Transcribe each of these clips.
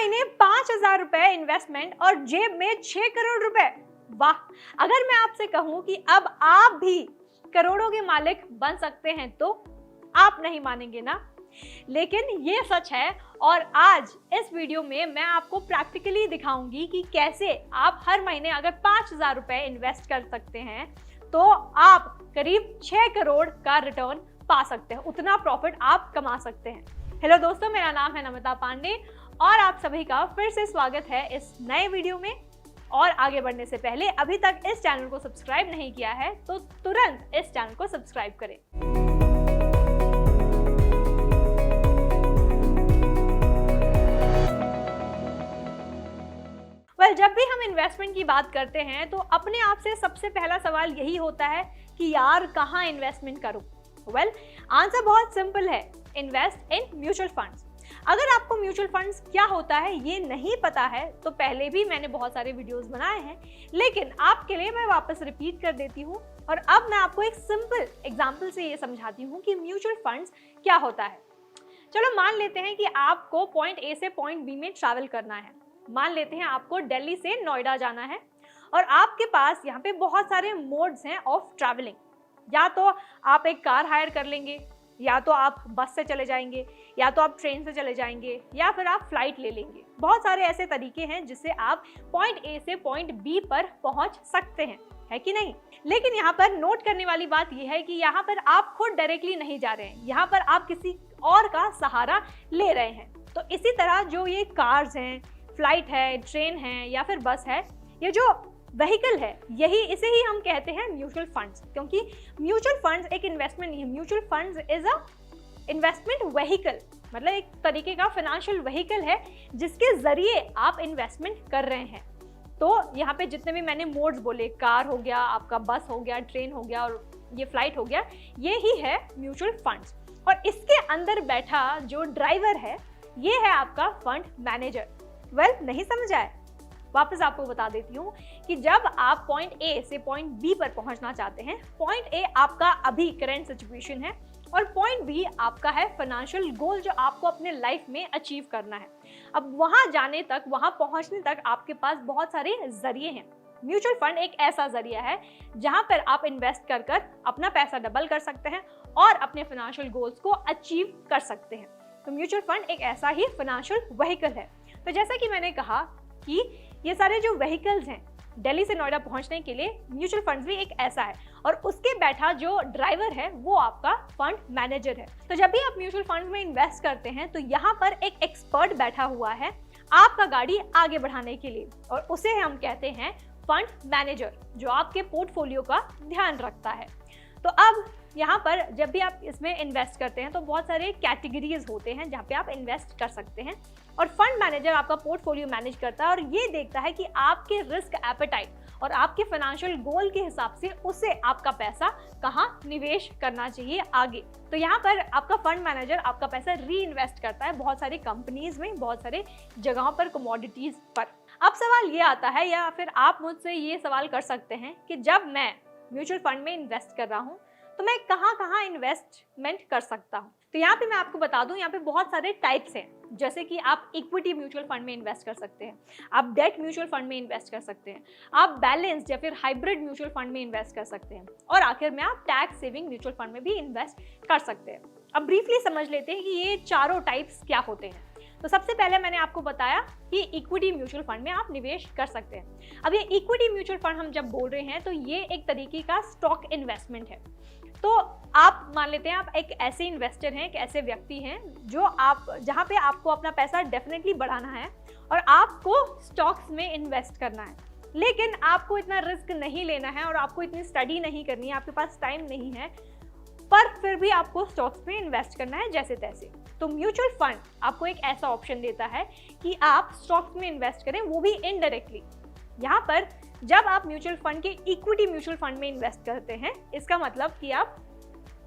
महीने 5,000 रुपए इन्वेस्टमेंट और जेब में 6 करोड़ रुपए। वाह! अगर मैं आपसे कहूं कि अब आप भी करोड़ों के मालिक बन सकते हैं तो आप नहीं मानेंगे ना, लेकिन ये सच है। और आज इस वीडियो में मैं आपको प्रैक्टिकली दिखाऊंगी कि कैसे आप हर महीने अगर 5,000 रुपए इन्वेस्ट कर सकते हैं तो आप करीब 6 करोड़ का रिटर्न पा सकते हैं, उतना प्रॉफिट आप कमा सकते हैं। हेलो दोस्तों, मेरा नाम है नमिता पांडे और आप सभी का फिर से स्वागत है इस नए वीडियो में। और आगे बढ़ने से पहले अभी तक इस चैनल को सब्सक्राइब नहीं किया है तो तुरंत इस चैनल को सब्सक्राइब करें। जब भी हम इन्वेस्टमेंट की बात करते हैं तो अपने आप से सबसे पहला सवाल यही होता है कि यार कहाँ इन्वेस्टमेंट करूं। आंसर बहुत सिंपल है, इन्वेस्ट इन म्यूचुअल फंड्स। अगर आपको म्यूचुअल फंड्स क्या होता है ये नहीं पता है तो पहले भी मैंने बहुत सारे वीडियोस बनाए हैं, लेकिन आपके लिए मैं वापस रिपीट कर देती हूँ। और अब मैं आपको एक सिंपल एग्जांपल से ये समझाती हूँ कि म्यूचुअल फंड्स क्या होता है। चलो मान लेते हैं कि आपको पॉइंट ए से पॉइंट बी में ट्रैवल करना है। मान लेते हैं आपको दिल्ली से नोएडा जाना है और आपके पास यहाँ पे बहुत सारे मोड्स हैं ऑफ ट्रैवलिंग। या तो आप एक कार हायर कर लेंगे, या तो आप बस से चले जाएंगे, या तो आप ट्रेन से चले जाएंगे, या फिर आप फ्लाइट ले लेंगे। बहुत सारे ऐसे तरीके हैं जिससे आप पॉइंट ए से पॉइंट बी पर पहुंच सकते हैं, है कि नहीं। लेकिन यहाँ पर नोट करने वाली बात यह है कि यहाँ पर आप खुद डायरेक्टली नहीं जा रहे हैं, यहाँ पर आप किसी और का सहारा ले रहे हैं। तो इसी तरह जो ये कार्स हैं, फ्लाइट है, ट्रेन है या फिर बस है, ये जो व्हीकल है इसे ही हम कहते हैं म्यूचुअल फंड्स। क्योंकि म्यूचुअल फंड्स एक इन्वेस्टमेंट नहीं है, mutual funds is a investment vehicle, मतलब एक तरीके का फाइनेंशियल व्हीकल है जिसके जरिए आप इन्वेस्टमेंट कर रहे हैं। तो यहाँ पे जितने भी मैंने मोड्स बोले, कार हो गया, आपका बस हो गया, ट्रेन हो गया और ये फ्लाइट हो गया, ये ही है म्यूचुअल फंड्स। और इसके अंदर बैठा जो ड्राइवर है ये है आपका फंड मैनेजर। नहीं समझ आए? वापस आपको बता देती हूँ कि जब आप पॉइंट ए से पॉइंट बी पर पहुंचना चाहते हैं, पॉइंट ए आपका अभी करंट सिचुएशन है और पॉइंट बी आपका है फाइनेंशियल गोल जो आपको अपने लाइफ में अचीव करना है। अब वहां जाने तक, वहां पहुंचने तक आपके पास बहुत सारे जरिए हैं। म्यूचुअल फंड एक ऐसा जरिया है जहां पर आप इन्वेस्ट कर कर अपना पैसा डबल कर सकते हैं और अपने फाइनेंशियल गोल्स को अचीव कर सकते हैं। तो म्यूचुअल फंड एक ऐसा ही फाइनेंशियल व्हीकल है। तो जैसा कि मैंने कहा कि ये सारे जो व्हीकल्स हैं दिल्ली से नोएडा पहुंचने के लिए, म्यूचुअल फंड्स भी एक ऐसा है और उसके बैठा जो ड्राइवर है वो आपका फंड मैनेजर है। तो जब भी आप म्यूचुअल फंड्स में इन्वेस्ट करते हैं तो यहाँ पर एक एक्सपर्ट बैठा हुआ है आपका गाड़ी आगे बढ़ाने के लिए, और उसे हम कहते हैं फंड मैनेजर, जो आपके पोर्टफोलियो का ध्यान रखता है। तो अब यहाँ पर जब भी आप इसमें इन्वेस्ट करते हैं तो बहुत सारे कैटेगरीज होते हैं जहाँ पे आप इन्वेस्ट कर सकते हैं, और फंड मैनेजर आपका पोर्टफोलियो मैनेज करता है और ये देखता है कि आपके रिस्क एपेटाइट और आपके फाइनेंशियल गोल के हिसाब से उसे आपका पैसा कहाँ निवेश करना चाहिए आगे। तो यहाँ पर आपका फंड मैनेजर आपका पैसा री इन्वेस्ट करता है बहुत सारी कंपनीज में, बहुत सारे जगहों पर, कमोडिटीज पर। अब सवाल ये आता है, या फिर आप मुझसे ये सवाल कर सकते हैं कि जब मैं म्यूचुअल फंड में इन्वेस्ट कर रहा हूँ तो मैं कहाँ इन्वेस्टमेंट कर सकता हूँ। तो यहाँ पे मैं आपको बता दूं, यहाँ पे बहुत सारे टाइप्स हैं। जैसे कि आप इक्विटी म्यूचुअल फंड में इन्वेस्ट कर सकते हैं, आप डेट म्यूचुअल फंड में इन्वेस्ट कर सकते हैं, आप बैलेंस्ड या फिर हाइब्रिड म्यूचुअल फंड में इन्वेस्ट कर सकते हैं, और आखिर में आप टैक्स सेविंग म्यूचुअल फंड में भी इन्वेस्ट कर सकते हैं। अब ब्रीफली समझ लेते हैं कि ये चारों टाइप्स क्या होते हैं। तो सबसे पहले मैंने आपको बताया कि इक्विटी म्यूचुअल फंड में आप निवेश कर सकते हैं। अब ये इक्विटी म्यूचुअल फंड हम जब बोल रहे हैं तो ये एक तरीके का स्टॉक इन्वेस्टमेंट है। तो आप मान लेते हैं आप एक ऐसे इन्वेस्टर हैं, एक ऐसे व्यक्ति हैं जो आप जहां पे आपको अपना पैसा डेफिनेटली बढ़ाना है और आपको स्टॉक्स में इन्वेस्ट करना है, लेकिन आपको इतना रिस्क नहीं लेना है और आपको इतनी स्टडी नहीं करनी है, आपके पास टाइम नहीं है, पर फिर भी आपको स्टॉक्स में इन्वेस्ट करना है जैसे तैसे। तो म्यूचुअल फंड आपको एक ऐसा ऑप्शन देता है कि आप स्टॉक्स में इन्वेस्ट करें, वो भी इनडायरेक्टली। यहाँ पर जब आप म्यूचुअल फंड के इक्विटी म्यूचुअल फंड में इन्वेस्ट करते हैं, इसका मतलब कि आप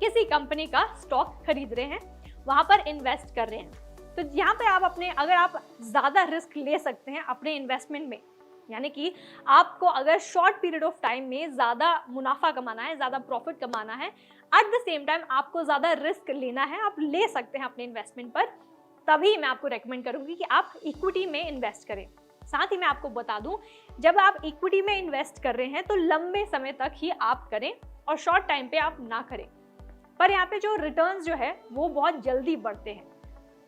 किसी कंपनी का स्टॉक खरीद रहे हैं, वहां पर इन्वेस्ट कर रहे हैं। तो यहाँ पे आप अगर आप ज्यादा रिस्क ले सकते हैं अपने इन्वेस्टमेंट में, यानी कि आपको अगर शॉर्ट पीरियड ऑफ टाइम में ज़्यादा मुनाफा कमाना है, ज़्यादा प्रॉफिट कमाना है, एट द सेम टाइम आपको ज़्यादा रिस्क लेना है, आप ले सकते हैं अपने इन्वेस्टमेंट पर, तभी मैं आपको रेकमेंड करूंगी कि आप इक्विटी में इन्वेस्ट करें। साथ ही मैं आपको बता दूं, जब आप इक्विटी में इन्वेस्ट कर रहे हैं तो लंबे समय तक ही आप करें और शॉर्ट टाइम पे आप ना करें। पर यहाँ पे जो रिटर्न्स जो है वो बहुत जल्दी बढ़ते हैं।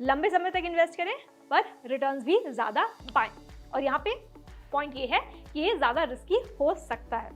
लंबे समय तक इन्वेस्ट करें पर रिटर्न्स भी ज़्यादा पाएं। और यहाँ पे पॉइंट ये है कि ये ज़्यादा रिस्की हो सकता है।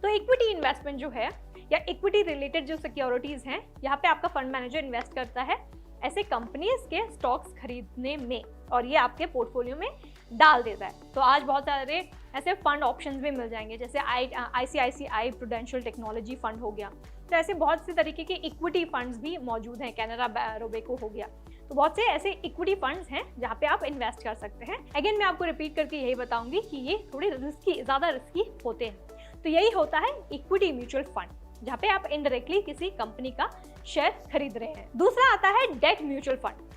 तो इक्विटी इन्वेस्टमेंट जो है या इक्विटी रिलेटेड जो सिक्योरिटीज़ हैं, यहाँ पे आपका फंड मैनेजर इन्वेस्ट करता है ऐसे कंपनीज के स्टॉक्स खरीदने में और ये आपके पोर्टफोलियो में डाल देता है। तो आज बहुत सारे ऐसे फंड ऑप्शंस भी मिल जाएंगे, जैसे ICICI प्रूडेंशियल टेक्नोलॉजी फंड हो गया। तो ऐसे बहुत से तरीके के इक्विटी फंड्स भी मौजूद हैं, कैनरा रोबेको हो गया। तो बहुत से ऐसे इक्विटी फंड्स हैं जहाँ पे आप इन्वेस्ट कर सकते हैं। अगेन मैं आपको रिपीट करके यही बताऊंगी कि ये थोड़े ज़्यादा रिस्की होते हैं। तो यही होता है इक्विटी म्यूचुअल फंड, जहाँ पे आप इनडायरेक्टली किसी कंपनी का शेयर खरीद रहे हैं। दूसरा आता है डेट म्यूचुअल फंड।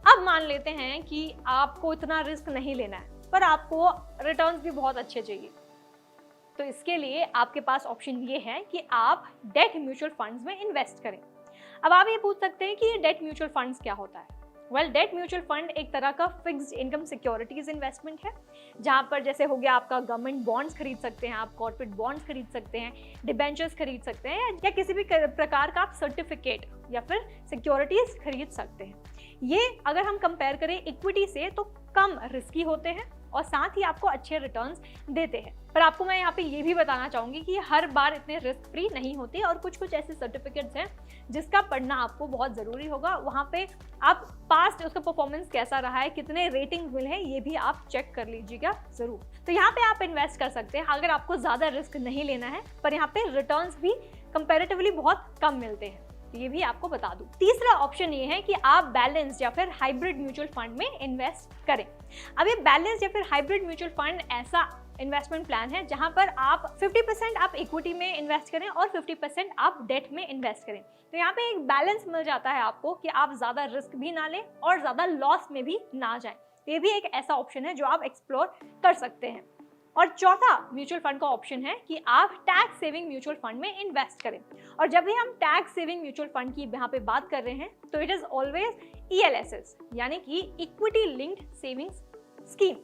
अब मान लेते हैं कि आपको इतना रिस्क नहीं लेना है पर आपको रिटर्न्स भी बहुत अच्छे चाहिए, तो इसके लिए आपके पास ऑप्शन ये है कि आप डेट म्यूचुअल फंड्स में इन्वेस्ट करें। अब आप ये पूछ सकते हैं कि ये डेट म्यूचुअल फंड्स क्या होता है। वेल, डेट म्यूचुअल फंड एक तरह का फिक्स्ड इनकम सिक्योरिटीज इन्वेस्टमेंट है, जहाँ पर जैसे हो गया आपका गवर्नमेंट बॉन्ड्स खरीद सकते हैं, आप कॉर्पोरेट बॉन्ड्स खरीद सकते हैं, डिबेंचर्स खरीद सकते हैं, या किसी भी प्रकार का आप सर्टिफिकेट या फिर सिक्योरिटीज खरीद सकते हैं। ये अगर हम कंपेयर करें इक्विटी से तो कम रिस्की होते हैं और साथ ही आपको अच्छे रिटर्न्स देते हैं। पर आपको मैं यहाँ पे ये भी बताना चाहूँगी कि हर बार इतने रिस्क फ्री नहीं होते और कुछ कुछ ऐसे सर्टिफिकेट्स हैं जिसका पढ़ना आपको बहुत ज़रूरी होगा। वहाँ पे आप पास्ट उसका परफॉर्मेंस कैसा रहा है, कितने रेटिंग मिले हैं, ये भी आप चेक कर लीजिएगा ज़रूर। तो यहाँ पे आप इन्वेस्ट कर सकते हैं अगर आपको ज़्यादा रिस्क नहीं लेना है, पर यहाँ पे रिटर्न्स भी कंपेरेटिवली बहुत कम मिलते हैं, ये भी आपको बता दूं। तीसरा ऑप्शन ये है कि आप बैलेंस्ड या फिर हाइब्रिड म्यूचुअल फंड में इन्वेस्ट करें। अब ये बैलेंस्ड या फिर हाइब्रिड म्यूचुअल फंड ऐसा इन्वेस्टमेंट प्लान है जहां पर आप 50% आप इक्विटी में इन्वेस्ट करें और 50% आप डेट में इन्वेस्ट करें। तो यहाँ पे एक बैलेंस मिल जाता है आपको कि आप ज़्यादा रिस्क भी ना लें और ज़्यादा लॉस में भी ना जाएं। ये भी एक ऐसा ऑप्शन है जो आप एक्सप्लोर कर सकते हैं। और चौथा म्यूचुअल फंड का ऑप्शन है कि आप टैक्स सेविंग म्यूचुअल फंड में इन्वेस्ट करें। और जब भी हम टैक्स सेविंग म्यूचुअल फंड की यहाँ पे बात कर रहे हैं तो इट इज ऑलवेज ELSS, यानी कि इक्विटी लिंक्ड सेविंग्स स्कीम।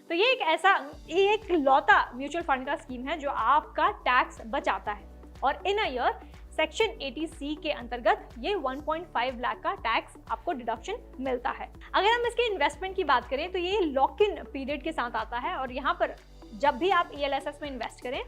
तो ये एक लौता म्यूचुअल फंड का स्कीम है जो आपका टैक्स बचाता है और इन अ ईयर सेक्शन 80C के अंतर्गत ये 1.5 लाख का टैक्स आपको डिडक्शन मिलता है। अगर हम इसके इन्वेस्टमेंट की बात करें तो ये लॉक इन पीरियड के साथ आता है और यहाँ पर जब भी आप ELSS में इन्वेस्ट करें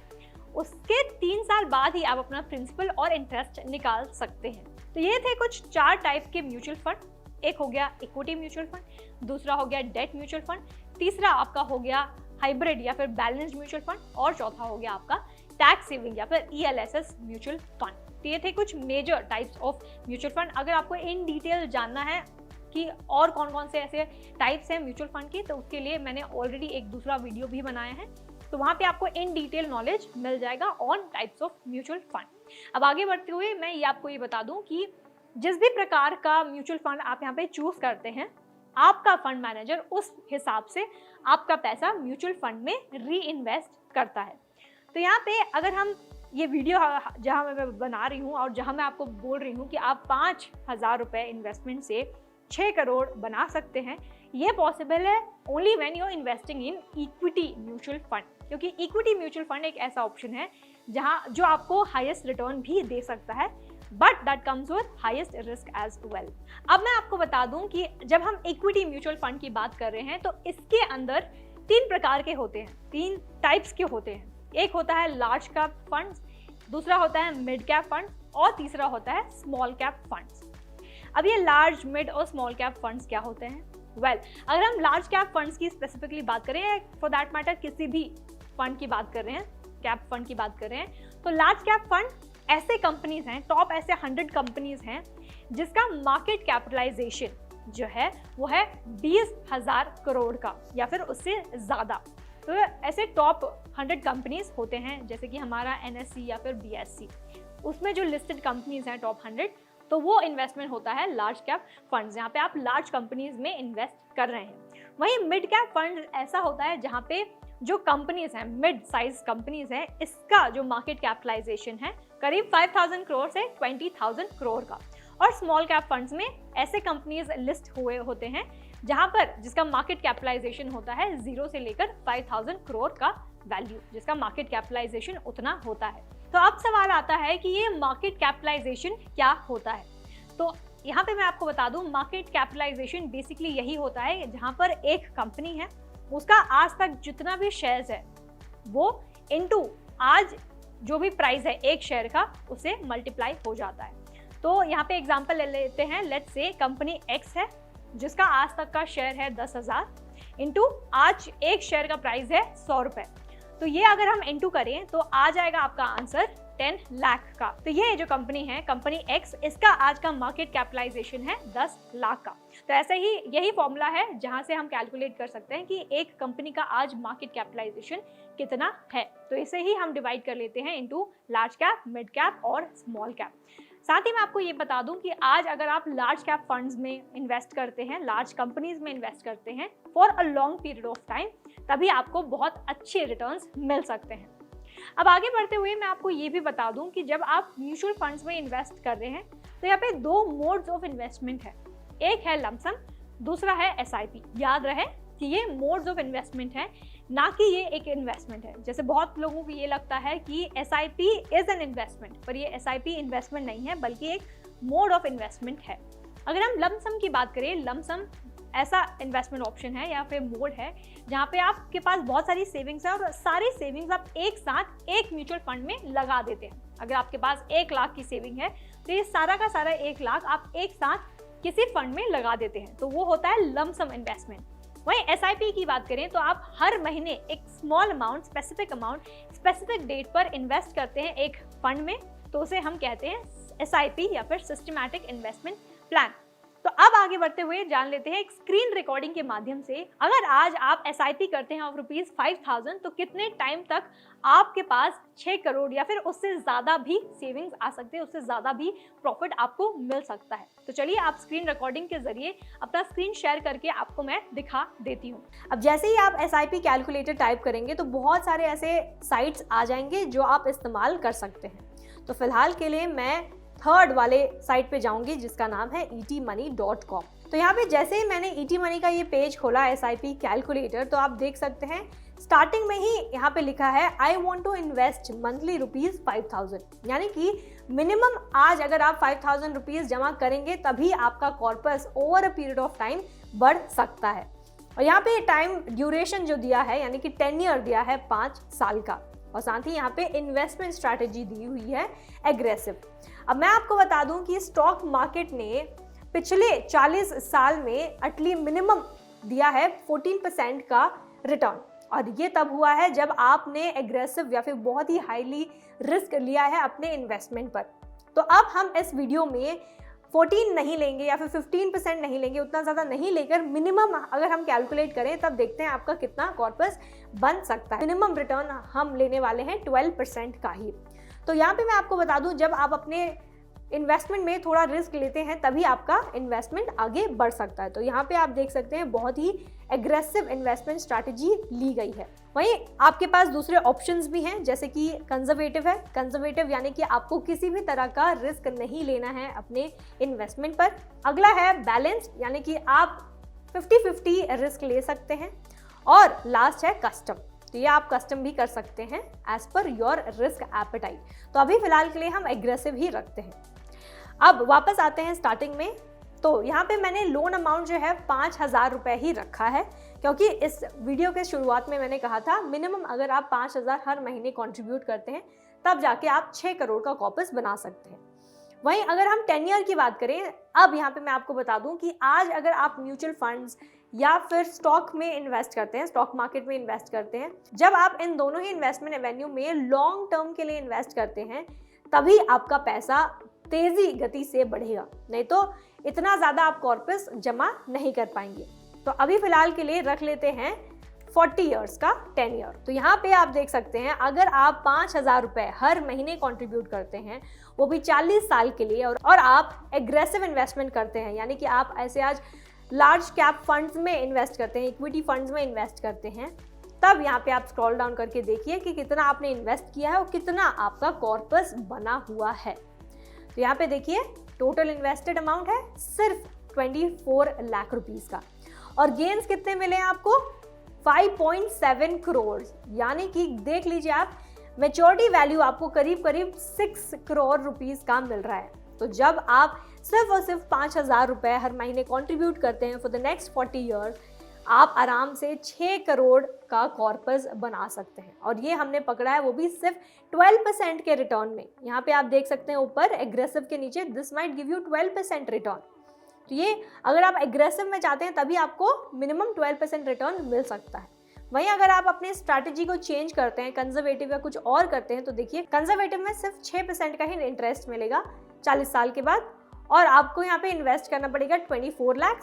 उसके 3 साल बाद ही आप अपना प्रिंसिपल और इंटरेस्ट निकाल सकते हैं। तो ये थे कुछ 4 टाइप के म्यूचुअल फंड। एक हो गया इक्विटी म्यूचुअल फंड, दूसरा हो गया डेट म्यूचुअल फंड, तीसरा आपका हो गया हाइब्रिड या फिर बैलेंस्ड म्यूचुअल फंड और चौथा हो गया आपका टैक्स सेविंग या फिर ELSS म्यूचुअल फंड। तो ये थे कुछ major types of mutual fund. अगर आपको इन डिटेल जानना है कि और कौन कौन से ऐसे टाइप्स हैं म्यूचुअल फंड की, तो उसके लिए मैंने ऑलरेडी एक दूसरा वीडियो भी बनाया है, तो वहाँ पे आपको इन डिटेल नॉलेज मिल जाएगा on types of mutual fund. अब आगे बढ़ते हुए मैं आपको ये बता दूं कि जिस भी प्रकार का म्यूचुअल फंड आप यहाँ पे चूज करते हैं, आपका फंड मैनेजर उस हिसाब से आपका पैसा म्यूचुअल फंड में री इन्वेस्ट करता है। तो यहाँ पे अगर हम ये वीडियो जहाँ मैं बना रही हूँ और जहाँ मैं आपको बोल रही हूँ कि आप 5,000 रुपये इन्वेस्टमेंट से 6 करोड़ बना सकते हैं, ये पॉसिबल है only when you are investing in equity mutual fund, क्योंकि इक्विटी म्यूचुअल फंड एक ऐसा ऑप्शन है जहाँ जो आपको हाईएस्ट रिटर्न भी दे सकता है, but that comes with highest risk as well. अब मैं आपको बता दूं कि जब हम इक्विटी म्यूचुअल फंड की बात कर रहे हैं तो इसके अंदर 3 प्रकार के होते हैं, 3 टाइप्स के होते हैं। एक होता है लार्ज कैप फंड्स, दूसरा होता है मिड कैप फंड और तीसरा होता है स्मॉल कैप फंड्स। अब ये लार्ज, मिड और स्मॉल कैप फंड्स क्या होते हैं? वेल, अगर हम लार्ज कैप फंड्स की स्पेसिफिकली बात करें, फॉर दैट मैटर किसी भी फंड की बात कर रहे हैं, कैप फंड की बात कर रहे हैं, तो लार्ज कैप फंड ऐसे कंपनीज हैं, टॉप ऐसे 100 कंपनीज हैं जिसका मार्केट कैपिटलाइजेशन जो है वो है 20,000 करोड़ का या फिर उससे ज़्यादा। तो ऐसे टॉप 100 कंपनीज होते हैं, जैसे कि हमारा NSE या फिर BSE, उसमें जो लिस्टेड कंपनीज हैं टॉप 100, तो वो इन्वेस्टमेंट होता है लार्ज कैप फंड्स, जहाँ पे आप लार्ज कंपनीज में इन्वेस्ट कर रहे हैं। वहीं मिड कैप फंड ऐसा होता है जहाँ पे जो कंपनीज हैं, मिड साइज कंपनीज हैं, इसका जो मार्केट कैपिटलाइजेशन है करीब 5,000 करोड़ से 20,000 करोड़ का, और स्मॉल कैप फंड्स में ऐसे कंपनीज लिस्ट हुए होते हैं जहां पर जिसका मार्केट कैपिटलाइजेशन होता है 0 से लेकर 5000 करोड़ का वैल्यू, जिसका मार्केट कैपिटलाइजेशन उतना होता है। तो अब सवाल आता है कि ये मार्केट कैपिटलाइजेशन क्या होता है। तो यहाँ पे मैं आपको बता दूं, मार्केट कैपिटलाइजेशन बेसिकली यही होता है जहां पर एक कंपनी है, उसका आज तक जितना भी शेयर्स है वो इनटू आज जो भी प्राइस है एक शेयर का, उसे मल्टीप्लाई हो जाता है। तो यहाँ पे एग्जांपल ले लेते हैं, लेट्स से कंपनी एक्स है जिसका आज तक का शेयर है 10,000 इंटू आज एक शेयर का प्राइस है 100 रुपए। तो ये अगर हम इंटू करें तो आ जाएगा आपका आंसर 10 लाख का। तो ये जो कंपनी है, कंपनी एक्स, इसका आज का मार्केट कैपिटलाइजेशन है 10 लाख का। तो ऐसे ही यही फॉर्मूला है जहां से हम कैलकुलेट कर सकते हैं कि एक कंपनी का आज मार्केट कैपिटलाइजेशन कितना है। तो इसे ही हम डिवाइड कर लेते हैं into large cap, mid cap और स्मॉल कैप। साथ ही मैं आपको ये बता दूं कि आज अगर आप लार्ज कैप फंड्स में इन्वेस्ट करते हैं, लार्ज कंपनीज में इन्वेस्ट करते हैं for a long period of time, तभी आपको बहुत अच्छे रिटर्न्स मिल सकते हैं। अब आगे बढ़ते हुए मैं आपको ये भी बता दूं कि जब आप म्यूचुअल फंड्स में इन्वेस्ट कर रहे हैं तो यहाँ पे 2 मोड्स ऑफ इन्वेस्टमेंट है, एक है लमसम, दूसरा है SIP। याद रहे कि ये मोड्स ऑफ इन्वेस्टमेंट है, ना कि ये एक इन्वेस्टमेंट है। जैसे बहुत लोगों को ये लगता है कि SIP इज एन इन्वेस्टमेंट, पर ये SIP इन्वेस्टमेंट नहीं है बल्कि एक मोड ऑफ इन्वेस्टमेंट है। अगर हम लमसम की बात करें, लमसम ऐसा इन्वेस्टमेंट ऑप्शन है या फिर मोड है जहाँ पे आपके पास बहुत सारी सेविंग्स है और सारी सेविंग्स आप एक साथ एक म्यूचुअल फंड में लगा देते हैं। अगर आपके पास 1 लाख की सेविंग है तो ये सारा का सारा 1 लाख आप एक साथ किसी फंड में लगा देते हैं, तो वो होता है लमसम इन्वेस्टमेंट। वहीं SIP की बात करें तो आप हर महीने एक small amount, specific amount, specific date पर इन्वेस्ट करते हैं एक फंड में, तो उसे हम कहते हैं SIP या फिर सिस्टमैटिक इन्वेस्टमेंट प्लान। तो अब आगे बढ़ते हुए जान लेते हैं एक स्क्रीन रिकॉर्डिंग के माध्यम से, अगर आज आप SIP करते हैं ऑफ ₹5,000 तो कितने टाइम तक आपके पास 6 करोड़ या फिर उससे ज़्यादा भी सेविंग्स आ सकते हैं, उससे ज़्यादा भी प्रॉफिट आपको मिल सकता है। तो चलिए आप स्क्रीन रिकॉर्डिंग के जरिए अपना स्क्रीन शेयर करके आपको मैं दिखा देती हूँ। अब जैसे ही आप SIP कैलकुलेटर टाइप करेंगे तो बहुत सारे ऐसे साइट्स आ जाएंगे जो आप इस्तेमाल कर सकते हैं। तो फिलहाल के लिए मैं थर्ड वाले साइट पे जाऊंगी जिसका नाम है etmoney.com। तो यहाँ पे जैसे ही मैंने etmoney का ये पेज खोला SIP कैलकुलेटर, तो आप देख सकते हैं स्टार्टिंग में ही यहाँ पे लिखा है I want to invest monthly ₹5,000, यानी कि मिनिमम आज अगर आप ₹5,000 जमा करेंगे तभी आपका corpus over a period of time बढ़ सकता है। और यहाँ पे टाइम ड्यूरेशन जो दिया है यानी कि टेन्योर दिया है 5 साल का, और साथ ही यहाँ पे इन्वेस्टमेंट स्ट्रैटेजी दी हुई है एग्रेसिव। अब मैं आपको बता दूं कि स्टॉक मार्केट ने पिछले 40 साल में एटलीस्ट मिनिमम दिया है 14% का रिटर्न, और ये तब हुआ है जब आपने एग्रेसिव या फिर बहुत ही हाईली रिस्क लिया है अपने इन्वेस्टमेंट पर। तो अब हम इस वीडियो में 14 नहीं लेंगे या फिर 15% नहीं लेंगे, उतना ज़्यादा नहीं लेकर मिनिमम अगर हम कैलकुलेट करें तब देखते हैं आपका कितना कॉर्पस बन सकता है। मिनिमम रिटर्न हम लेने वाले हैं 12% का ही। तो यहाँ पे मैं आपको बता दूं, जब आप अपने इन्वेस्टमेंट में थोड़ा रिस्क लेते हैं तभी आपका इन्वेस्टमेंट आगे बढ़ सकता है। तो यहाँ पे आप देख सकते हैं बहुत ही एग्रेसिव इन्वेस्टमेंट स्ट्रैटेजी ली गई है। वहीं आपके पास दूसरे ऑप्शंस भी हैं, जैसे कि कंजर्वेटिव है। कंजर्वेटिव यानी कि आपको किसी भी तरह का रिस्क नहीं लेना है अपने इन्वेस्टमेंट पर। अगला है बैलेंस्ड, यानी कि आप 50-50 रिस्क ले सकते हैं। और लास्ट है कस्टम, तो ये आप कस्टम भी कर सकते हैं as per your risk appetite. तो अभी फिलहाल के लिए हम एग्रेसिव ही रखते हैं। अब वापस आते हैं स्टार्टिंग में। तो यहाँ पे मैंने लोन अमाउंट जो है 5,000 रुपये ही रखा है, क्योंकि इस वीडियो के शुरुआत में मैंने कहा था मिनिमम अगर आप 5,000 हर महीने कंट्रीब्यूट करते हैं तब जाके आप 6 करोड़ का कॉर्पस बना सकते हैं। वहीं अगर हम 10 ईयर की बात करें, अब यहाँ पे मैं आपको बता दूं कि आज अगर आप म्यूचुअल फंड्स या फिर स्टॉक में इन्वेस्ट करते हैं, स्टॉक मार्केट में इन्वेस्ट करते हैं, जब आप इन दोनों ही इन्वेस्टमेंट एवेन्यू में लॉन्ग टर्म के लिए इन्वेस्ट करते हैं तभी आपका पैसा तेजी गति से बढ़ेगा, नहीं तो इतना ज़्यादा आप कॉर्पस जमा नहीं कर पाएंगे। तो अभी फिलहाल के लिए रख लेते हैं 40 ईयर्स का 10 ईयर। तो यहाँ पे आप देख सकते हैं अगर आप 5,000 रुपये हर महीने कंट्रीब्यूट करते हैं, वो भी 40 साल के लिए, और आप एग्रेसिव इन्वेस्टमेंट करते हैं, यानी कि आप ऐसे आज लार्ज कैप फंड्स में इन्वेस्ट करते हैं, इक्विटी फंड्स में इन्वेस्ट करते हैं, तब यहाँ पे आप स्क्रॉल डाउन करके देखिए कि कितना आपने इन्वेस्ट किया है और कितना आपका कॉर्पस बना हुआ है। तो यहाँ पे देखिए टोटल इन्वेस्टेड अमाउंट है सिर्फ 24 लाख रुपीस का, और गेन्स कितने मिले हैं आपको 5.7 करोड़, यानी कि देख लीजिए आप मैच्योरिटी वैल्यू आपको करीब करीब 6 करोड़ रुपीस का मिल रहा है। तो जब आप सिर्फ और सिर्फ 5,000 रुपए हर महीने कंट्रीब्यूट करते हैं फॉर द नेक्स्ट 40 ईयर्स, आप आराम से 6 करोड़ का कॉर्पस बना सकते हैं। और ये हमने पकड़ा है वो भी सिर्फ 12% के रिटर्न में। यहाँ पे आप देख सकते हैं ऊपर एग्रेसिव के नीचे this might give you 12% return. तो ये अगर आप एग्रेसिव में चाहते हैं तभी आपको मिनिमम 12% रिटर्न मिल सकता है। वहीं अगर आप अपने स्ट्रैटेजी को चेंज करते हैं, कंजर्वेटिव या कुछ और करते हैं, तो देखिए कंजर्वेटिव में सिर्फ 6% का ही इंटरेस्ट मिलेगा 40 साल के बाद, और आपको यहाँ पे इन्वेस्ट करना पड़ेगा 24 लाख,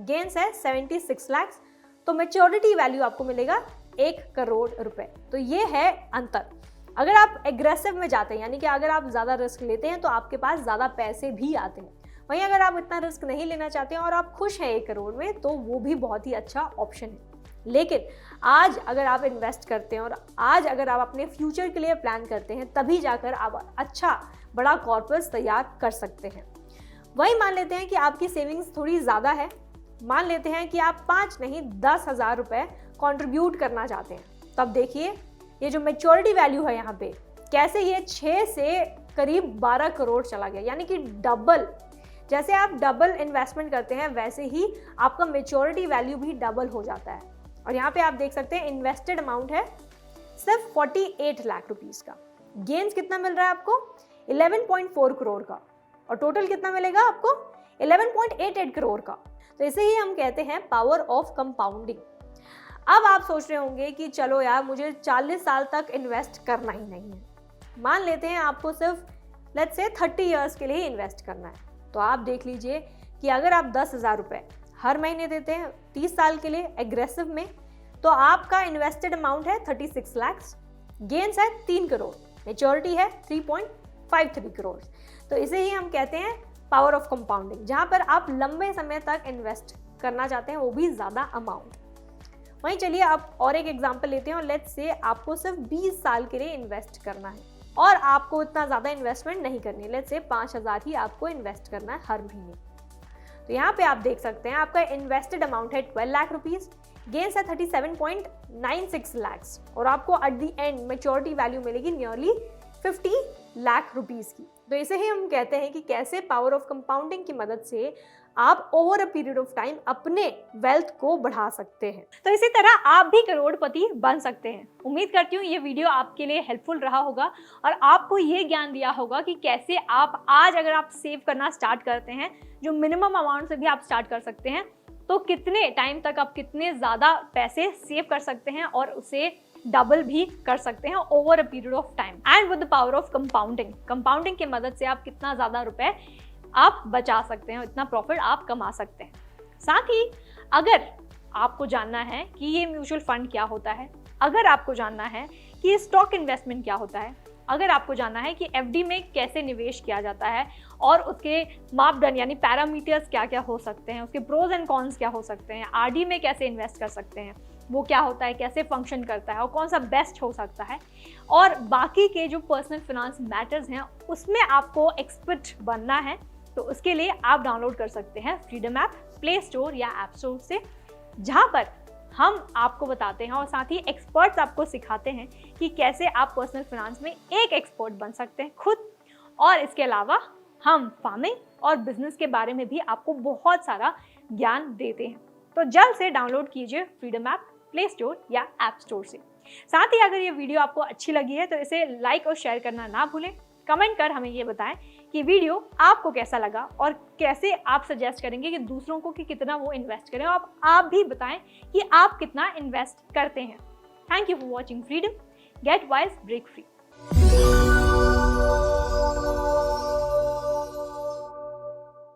गेन्स है 76 लाख, तो मैच्योरिटी वैल्यू आपको मिलेगा 1 करोड़ रुपए। तो ये है अंतर। अगर आप एग्रेसिव में जाते हैं, यानी कि अगर आप ज़्यादा रिस्क लेते हैं तो आपके पास ज़्यादा पैसे भी आते हैं। वहीं अगर आप इतना रिस्क नहीं लेना चाहते हैं और आप खुश हैं 1 करोड़ में, तो वो भी बहुत ही अच्छा ऑप्शन है। लेकिन आज अगर आप इन्वेस्ट करते हैं और आज अगर आप अपने फ्यूचर के लिए प्लान करते हैं, तभी जाकर आप अच्छा बड़ा कॉर्पस तैयार कर सकते हैं। वही मान लेते हैं कि आपकी सेविंग्स थोड़ी ज़्यादा है, मान लेते हैं कि आप 5 नहीं 10,000 रुपये कंट्रीब्यूट करना चाहते हैं, तब देखिए ये जो मैच्योरिटी वैल्यू है यहाँ पे कैसे ये 6 से करीब 12 करोड़ चला गया, यानी कि डबल। जैसे आप डबल इन्वेस्टमेंट करते हैं वैसे ही आपका मैच्योरिटी वैल्यू भी डबल हो जाता है। और यहाँ पे आप देख सकते हैं इन्वेस्टेड अमाउंट है सिर्फ 48 लाख रुपीस का, गेन्स कितना मिल रहा है आपको 11.4 करोड़ का, और टोटल कितना मिलेगा आपको 11.88 करोड़ का। तो इसे ही हम कहते हैं पावर ऑफ कंपाउंडिंग। अब आप सोच रहे होंगे कि चलो यार मुझे 40 साल तक इन्वेस्ट करना ही नहीं है, मान लेते हैं आपको सिर्फ लेट्स से 30 इयर्स के लिए इन्वेस्ट करना है। तो आप देख लीजिए कि अगर आप 10,000 रुपये हर महीने देते हैं 30 साल के लिए एग्रेसिव में, तो आपका इन्वेस्टेड अमाउंट है 36 लाख, गेन्स है 3 करोड़, मैच्योरिटी है 3.53 करोड़। तो इसे ही हम कहते हैं पावर ऑफ कंपाउंडिंग, जहां पर आप लंबे समय तक इन्वेस्ट करना चाहते हैं, वो भी ज़्यादा अमाउंट। वहीं चलिए अब और एक एग्जांपल लेते हैं, और लेट्स से आपको सिर्फ 20 साल के लिए इन्वेस्ट करना है और आपको इतना ज़्यादा इन्वेस्टमेंट नहीं करनी है, लेट्स से 5,000 ही आपको इन्वेस्ट करना है हर महीने। तो यहाँ पे आप देख सकते हैं आपका इन्वेस्टेड अमाउंट है 12 लाख रुपीज़, गेन्स है 37.96 लाख, और आपको at the end maturity value मिलेगी नियरली 50 लाख रुपीज़ की। तो इसे ही हम कहते हैं कि कैसे पावर ऑफ कंपाउंडिंग की मदद से आप over a period of time अपने वेल्थ को बढ़ा सकते हैं। तो इसी तरह आप भी करोड़पति बन सकते हैं। उम्मीद करती हूँ ये वीडियो आपके लिए हेल्पफुल रहा होगा और आपको ये ज्ञान दिया होगा कि कैसे आप आज अगर आप सेव करना स्टार्ट करते हैं, जो मिनिमम अमाउंट से भी आप स्टार्ट कर सकते हैं, तो कितने टाइम तक आप कितने ज़्यादा पैसे सेव कर सकते हैं और उसे डबल भी कर सकते हैं over a period of time. And with the power of compounding की मदद से आप कितना ज़्यादा रुपए आप बचा सकते हैं, इतना प्रॉफिट आप कमा सकते हैं। साथ ही अगर आपको जानना है कि ये म्यूचुअल फंड क्या होता है, अगर आपको जानना है कि स्टॉक इन्वेस्टमेंट क्या होता है, अगर आपको जानना है कि एफडी में कैसे निवेश किया जाता है और उसके मापदंड यानी पैरामीटर्स क्या क्या हो सकते हैं, उसके प्रोज एंड कॉन्स क्या हो सकते हैं, आरडी में कैसे इन्वेस्ट कर सकते हैं, वो क्या होता है, कैसे फंक्शन करता है और कौन सा बेस्ट हो सकता है, और बाकी के जो पर्सनल फाइनेंस मैटर्स हैं उसमें आपको एक्सपर्ट बनना है, तो उसके लिए आप डाउनलोड कर सकते हैं फ्रीडम ऐप प्ले स्टोर या ऐप स्टोर से, जहां पर हम आपको बताते हैं और साथ ही एक्सपर्ट्स आपको सिखाते हैं कि कैसे आप पर्सनल फाइनेंस में एक एक्सपर्ट बन सकते हैं खुद। और इसके अलावा हम फार्मिंग और बिजनेस के बारे में भी आपको बहुत सारा ज्ञान देते हैं। तो जल्द से डाउनलोड कीजिए फ्रीडम ऐप प्ले स्टोर या ऐप स्टोर से। साथ ही अगर ये वीडियो आपको अच्छी लगी है तो इसे लाइक और शेयर करना ना भूलें। कमेंट कर हमें ये बताएं कि वीडियो आपको कैसा लगा और कैसे आप सजेस्ट करेंगे कि दूसरों को कि कितना वो इन्वेस्ट करें, और आप भी बताएं कि आप कितना इन्वेस्ट करते हैं। Thank you for watching freedom, get wise break free.